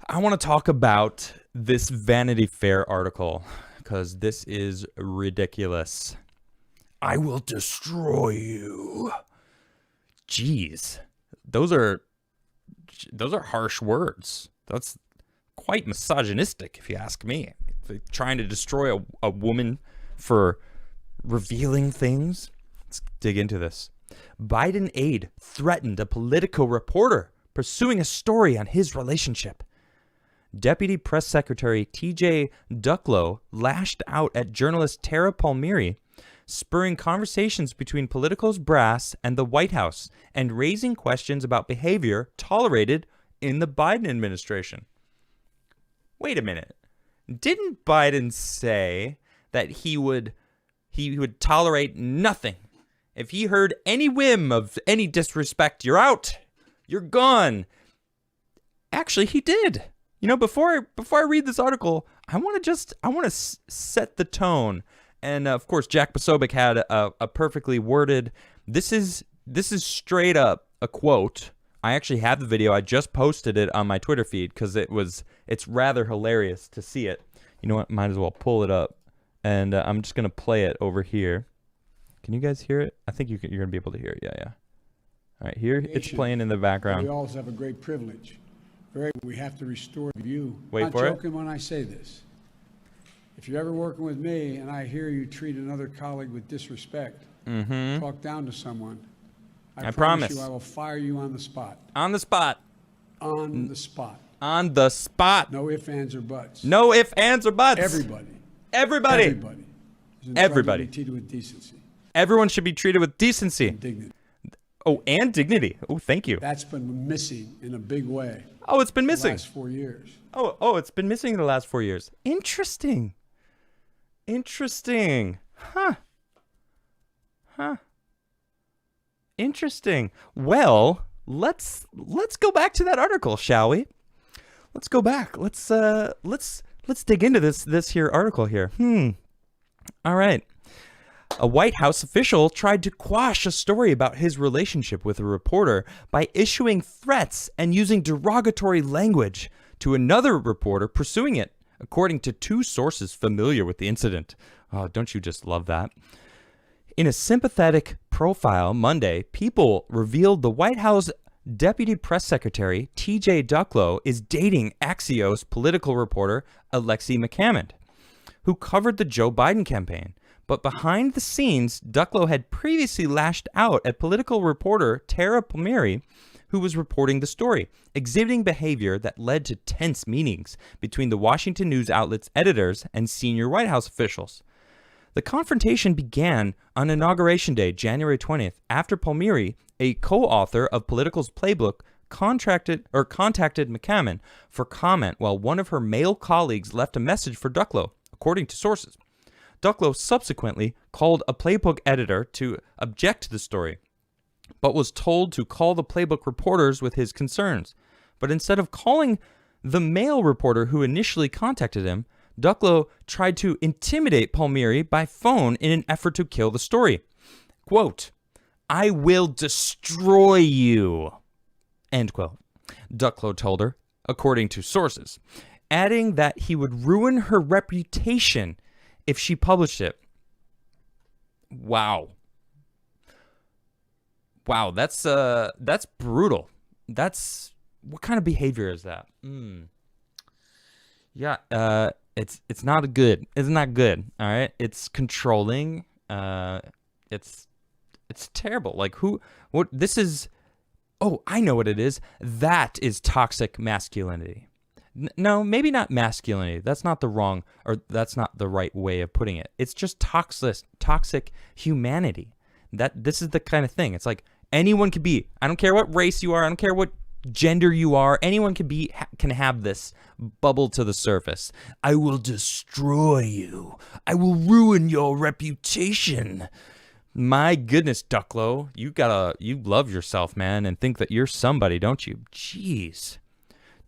I want to talk about this Vanity Fair article because this is ridiculous. I will destroy you. Jeez, those are harsh words. That's quite misogynistic, if you ask me. Like trying to destroy a woman for revealing things. Let's dig into this. Biden aide threatened a Politico reporter pursuing a story on his relationship. Deputy Press Secretary T.J. Ducklow lashed out at journalist Tara Palmieri, spurring conversations between Politico's brass and the White House and raising questions about behavior tolerated in the Biden administration. Wait a minute. Didn't Biden say that he would tolerate nothing? If he heard any whim of any disrespect, you're out. You're gone. Actually, he did. You know, before I read this article, I want to set the tone. And of course, Jack Posobiec had a perfectly worded. This is straight up a quote. I actually have the video. I just posted it on my Twitter feed because it's rather hilarious to see it. You know what? Might as well pull it up, and I'm just gonna play it over here. Can you guys hear it? I think you're gonna be able to hear it. Yeah. All right, here it's playing in the background. We all have a great privilege. We have to restore you. Wait for it. I'm not joking when I say this. If you're ever working with me and I hear you treat another colleague with disrespect, talk down to someone, I promise you I will fire you on the spot. On the spot. On the spot. On the spot. No ifs, ands, or buts. No ifs, ands, or buts. Everybody. Everybody. Everybody. Everybody. Treated with decency. Everyone should be treated with decency. And dignity. Oh, and dignity. Oh, thank you. That's been missing in a big way. Oh, it's been missing. The last 4 years. Oh, it's been missing the last 4 years. Interesting. Huh. Interesting. Well, let's go back to that article, shall we? Let's go back. Let's dig into this here article here. All right. A White House official tried to quash a story about his relationship with a reporter by issuing threats and using derogatory language to another reporter pursuing it, according to two sources familiar with the incident. Oh, don't you just love that? In a sympathetic profile Monday, People revealed the White House Deputy Press Secretary T.J. Ducklow is dating Axios political reporter Alexei McCammond, who covered the Joe Biden campaign. But behind the scenes, Ducklow had previously lashed out at political reporter Tara Palmieri, who was reporting the story, exhibiting behavior that led to tense meetings between the Washington news outlet's editors and senior White House officials. The confrontation began on Inauguration Day, January 20th, after Palmieri, a co-author of Political's playbook, contacted McCammond for comment while one of her male colleagues left a message for Ducklow, according to sources. Ducklow subsequently called a playbook editor to object to the story, but was told to call the playbook reporters with his concerns. But instead of calling the male reporter who initially contacted him, Ducklow tried to intimidate Palmieri by phone in an effort to kill the story. Quote, "I will destroy you," end quote, Ducklow told her, according to sources, adding that he would ruin her reputation if she published it. Wow, that's brutal. What kind of behavior is that? Yeah, it's not good. It's not good. All right, it's controlling. It's terrible. Like what? This is. Oh, I know what it is. That is toxic masculinity. No, maybe not masculinity. That's not the right way of putting it. It's just toxic humanity. This is the kind of thing. It's like anyone could be. I don't care what race you are. I don't care what gender you are. Anyone can have this bubble to the surface. I will destroy you. I will ruin your reputation. My goodness, Ducklow, you love yourself, man, and think that you're somebody, don't you? Jeez.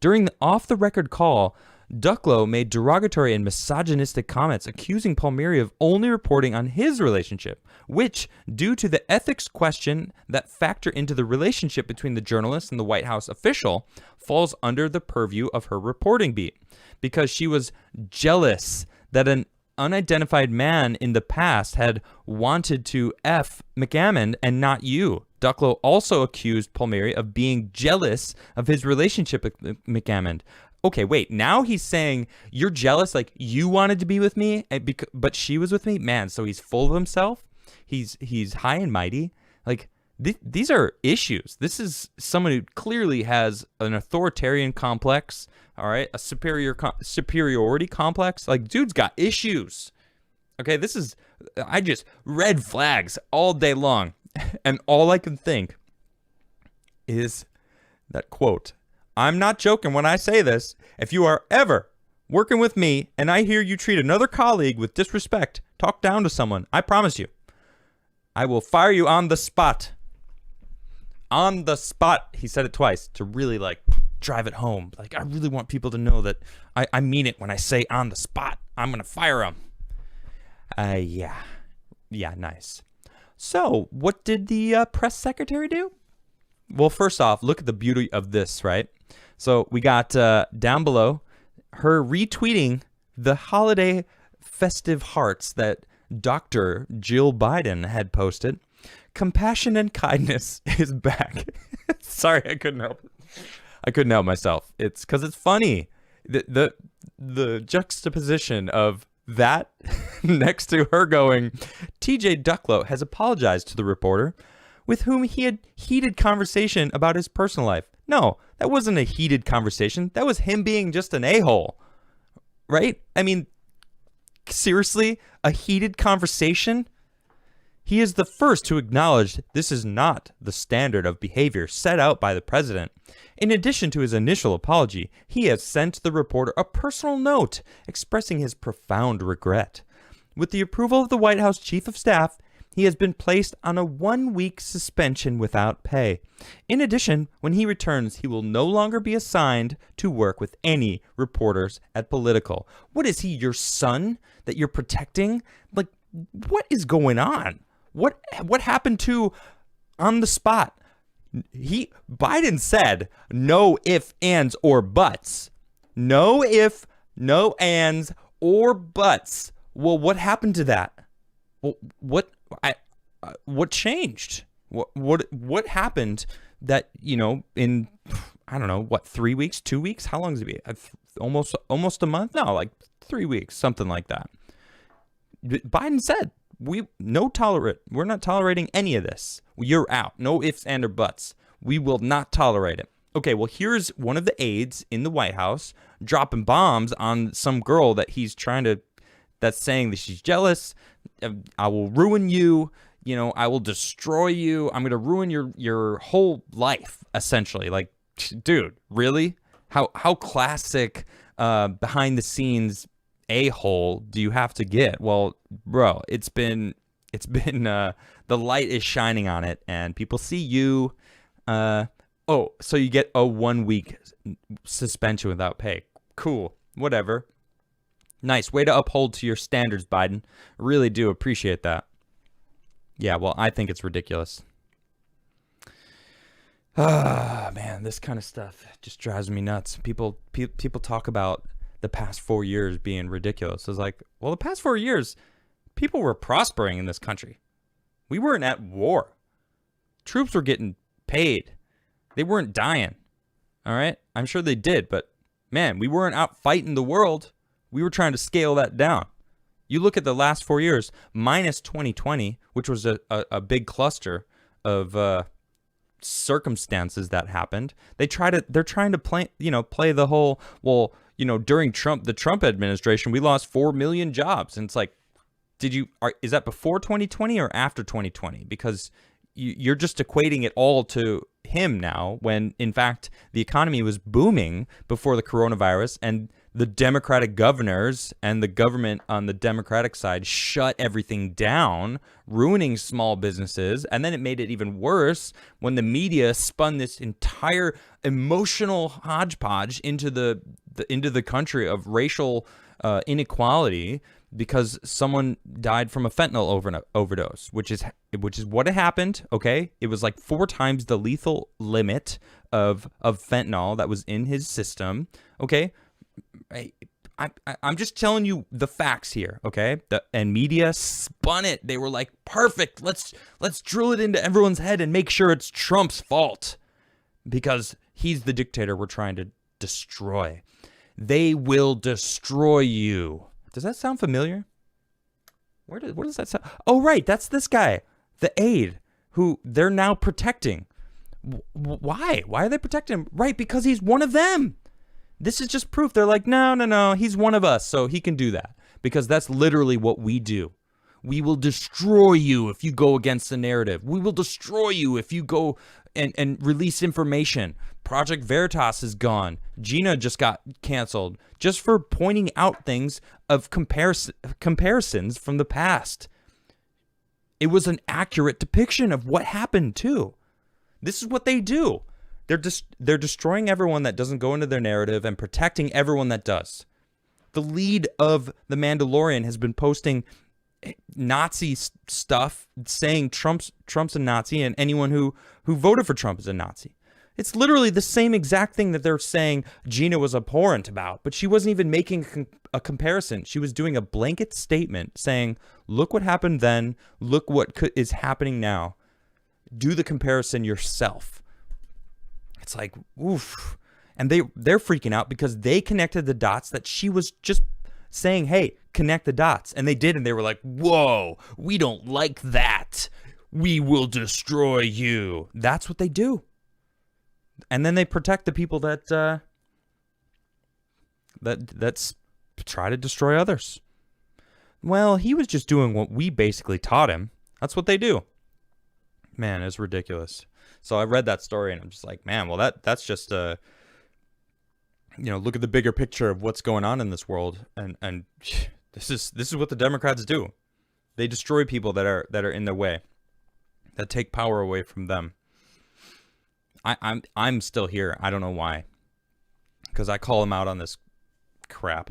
During the off-the-record call, Ducklow made derogatory and misogynistic comments accusing Palmieri of only reporting on his relationship, which, due to the ethics question that factor into the relationship between the journalist and the White House official, falls under the purview of her reporting beat, because she was jealous that an unidentified man in the past had wanted to F McGammon and not you. Ducklow also accused Palmieri of being jealous of his relationship with McGammon. Okay, wait, now he's saying you're jealous, like you wanted to be with me, but she was with me? Man, so he's full of himself? He's high and mighty? Like, these are issues. This is someone who clearly has an authoritarian complex, all right? A superiority complex. Like, dude's got issues. Okay, this is, red flags all day long. And all I can think is that quote, I'm not joking when I say this. If you are ever working with me and I hear you treat another colleague with disrespect, talk down to someone, I promise you, I will fire you on the spot. On the spot. He said it twice to really like drive it home. Like, I really want people to know that I mean it when I say on the spot. I'm going to fire him. Yeah, nice. So what did the press secretary do? Well, first off, look at the beauty of this, right? So we got down below her retweeting the holiday festive hearts that Dr. Jill Biden had posted. Compassion and kindness is back. Sorry, I couldn't help it. I couldn't help myself. It's because it's funny. The juxtaposition of that next to her going, TJ Ducklow has apologized to the reporter with whom he had heated conversation about his personal life. No, that wasn't a heated conversation. That was him being just an a-hole, right? I mean, seriously, a heated conversation? He is the first to acknowledge this is not the standard of behavior set out by the president. In addition to his initial apology, he has sent the reporter a personal note expressing his profound regret. With the approval of the White House Chief of Staff, he has been placed on a 1-week suspension without pay. In addition, when he returns, he will no longer be assigned to work with any reporters at Political. What is he, your son that you're protecting? Like, what is going on? What happened to on the spot? Biden said no if, ands, or buts. No if, no ands, or buts. Well, what happened to that? Well, what changed? What happened that, in, I don't know, what, 3 weeks, 2 weeks? How long has it been? Almost a month? No, like 3 weeks, something like that. Biden said, we're not tolerating any of this. You're out. No ifs, and, or buts. We will not tolerate it. Okay, well, here's one of the aides in the White House dropping bombs on some girl that that's saying that she's jealous. I will ruin you. I will destroy you. I'm going to ruin your whole life, essentially. Like, dude, really? How classic behind the scenes a-hole do you have to get? Well, bro, it's been the light is shining on it, and people see you. So you get a 1-week suspension without pay. Cool, whatever. Nice way to uphold to your standards, Biden. Really do appreciate that. Yeah, well, I think it's ridiculous. Ah, man, this kind of stuff just drives me nuts. People talk about the past 4 years being ridiculous. It's like, well, the past 4 years, people were prospering in this country. We weren't at war. Troops were getting paid. They weren't dying. All right? I'm sure they did, but man, we weren't out fighting the world. We were trying to scale that down. You look at the last 4 years, minus 2020, which was a big cluster of circumstances that happened. They're trying to play the whole, well, during the Trump administration, we lost 4 million jobs. And it's like, is that before 2020 or after 2020? Because you're just equating it all to him now, when in fact the economy was booming before the coronavirus, and the Democratic governors and the government on the Democratic side shut everything down, ruining small businesses. And then it made it even worse when the media spun this entire emotional hodgepodge into the country of racial inequality because someone died from a fentanyl overdose, which is what happened. Okay, it was like 4 times the lethal limit of fentanyl that was in his system. Okay. I'm just telling you the facts here, okay? And media spun it. They were like, perfect. Let's drill it into everyone's head and make sure it's Trump's fault because he's the dictator we're trying to destroy. They will destroy you. Does that sound familiar? What does that sound? Oh, right. That's this guy, the aide, who they're now protecting. Why? Why are they protecting him? Right, because he's one of them. This is just proof. They're like, no, he's one of us, so he can do that. Because that's literally what we do. We will destroy you if you go against the narrative. We will destroy you if you go and release information. Project Veritas is gone. Gina just got canceled just for pointing out things of comparisons from the past. It was an accurate depiction of what happened, too. This is what they do. They're destroying everyone that doesn't go into their narrative and protecting everyone that does. The lead of The Mandalorian has been posting Nazi stuff saying Trump's a Nazi and anyone who voted for Trump is a Nazi. It's literally the same exact thing that they're saying Gina was abhorrent about, but she wasn't even making a comparison. She was doing a blanket statement saying, look what happened then, look what is happening now. Do the comparison yourself. It's like, oof. And they're freaking out because they connected the dots that she was just saying, hey, connect the dots. And they did, and they were like, whoa, we don't like that. We will destroy you. That's what they do. And then they protect the people that try to destroy others. Well, he was just doing what we basically taught him. That's what they do. Man, it's ridiculous. So I read that story and I'm just like, man, well that's just look at the bigger picture of what's going on in this world, and this is what the Democrats do. They destroy people that are in their way, that take power away from them. I'm still here. I don't know why, because I call them out on this crap.